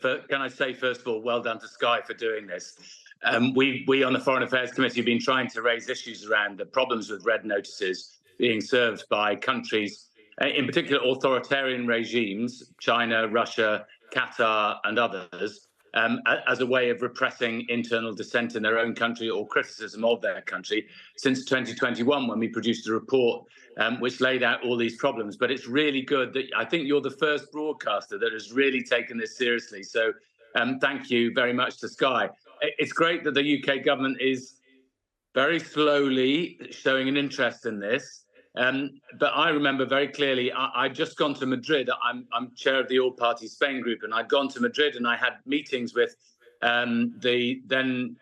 can I say, first of all, well done to Sky for doing this. We on the Foreign Affairs Committee have been trying to raise issues around the problems with red notices being served by countries, in particular authoritarian regimes, China, Russia, Qatar, and others, as a way of repressing internal dissent in their own country or criticism of their country since 2021, when we produced a report which laid out all these problems. But it's really good that I think you're the first broadcaster that has really taken this seriously. So thank you very much to Sky. It's great that the UK government is very slowly showing an interest in this. But I remember very clearly, I'd just gone to Madrid. I'm chair of the All-Party Spain group, and I'd gone to Madrid and I had meetings with the then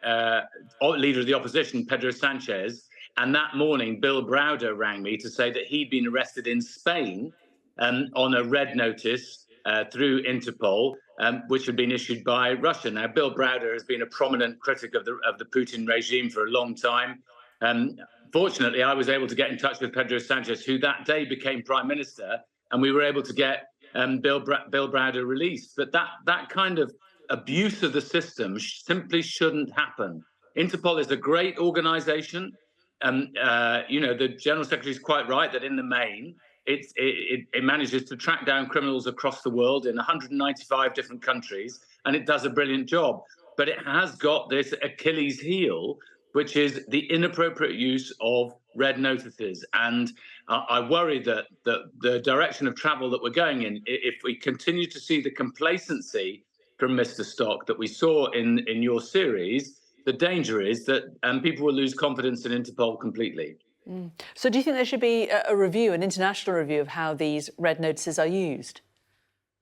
leader of the opposition, Pedro Sanchez. And that morning, Bill Browder rang me to say that he'd been arrested in Spain on a red notice through Interpol, which had been issued by Russia. Now, Bill Browder has been a prominent critic of the Putin regime for a long time. Fortunately, I was able to get in touch with Pedro Sanchez, who that day became prime minister, and we were able to get Bill Browder released. But that kind of abuse of the system simply shouldn't happen. Interpol is a great organization. The General Secretary is quite right that in the main, it manages to track down criminals across the world in 195 different countries, and it does a brilliant job. But it has got this Achilles heel, which is the inappropriate use of red notices. And I worry that the direction of travel that we're going in, if we continue to see the complacency from Mr. Stock that we saw in your series, the danger is that people will lose confidence in Interpol completely. So do you think there should be a review, an international review of how these red notices are used?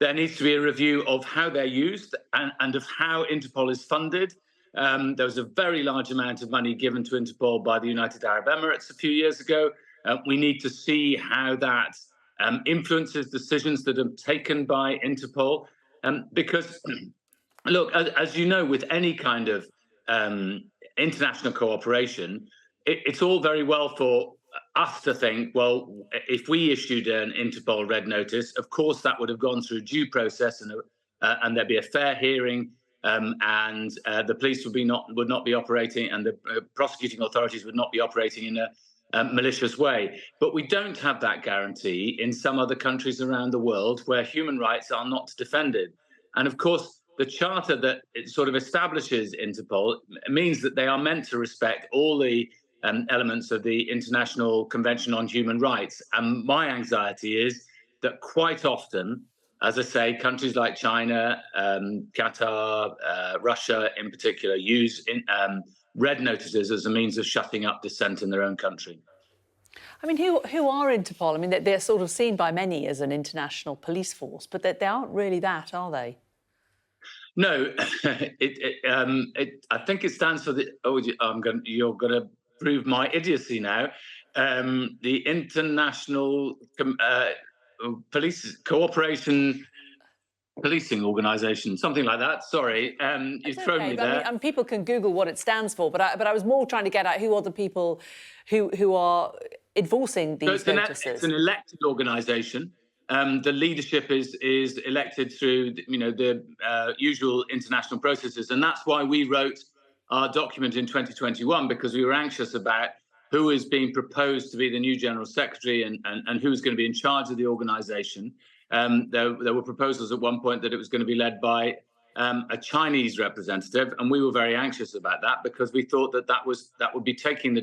There needs to be a review of how they're used and of how Interpol is funded. There was a very large amount of money given to Interpol by the United Arab Emirates a few years ago. We need to see how that influences decisions that are taken by Interpol. Because, look, as you know, with any kind of international cooperation, it's all very well for us to think, well, if we issued an Interpol red notice, of course that would have gone through due process and there'd be a fair hearing. And the police would not be operating, and the prosecuting authorities would not be operating in a malicious way. But we don't have that guarantee in some other countries around the world where human rights are not defended. And of course, the charter that it sort of establishes Interpol means that they are meant to respect all the elements of the International Convention on Human Rights. And my anxiety is that quite often, as I say, countries like China, Qatar, Russia in particular, use red notices as a means of shutting up dissent in their own country. I mean, who are Interpol? I mean, they're sort of seen by many as an international police force, but they aren't really that, are they? No, I think it stands for the. Oh, you're going to prove my idiocy now. The International Police Cooperation Policing Organisation, something like that. Sorry, you've thrown me there. I mean, people can Google what it stands for, but I was more trying to get at who are the people who are enforcing these notices. It's an elected organisation. The leadership is elected through the usual international processes, and that's why we wrote our document in 2021, because we were anxious about who is being proposed to be the new General Secretary and who's going to be in charge of the organisation. There were proposals at one point that it was going to be led by a Chinese representative, and we were very anxious about that because we thought that would be taking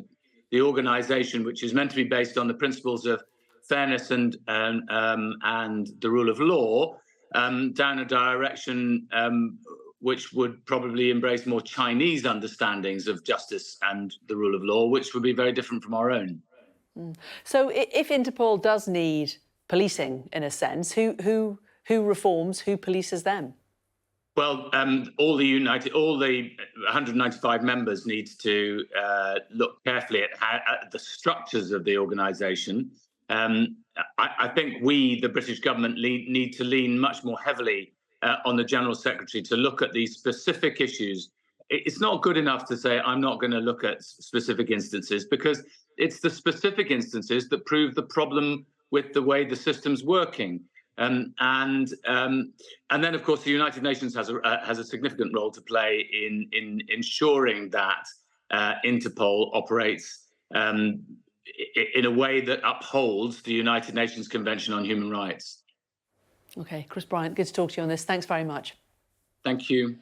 the organisation, which is meant to be based on the principles of fairness and the rule of law, down a direction which would probably embrace more Chinese understandings of justice and the rule of law, which would be very different from our own. So if Interpol does need policing, in a sense, who reforms, who polices them? Well, all the 195 members need to look carefully at the structures of the organisation. I think we, the British government, need to lean much more heavily on the General Secretary to look at these specific issues. It's not good enough to say, I'm not going to look at specific instances, because it's the specific instances that prove the problem with the way the system's working. And then, of course, the United Nations has a significant role to play in ensuring that Interpol operates in a way that upholds the United Nations Convention on Human Rights. OK, Chris Bryant, good to talk to you on this. Thanks very much. Thank you.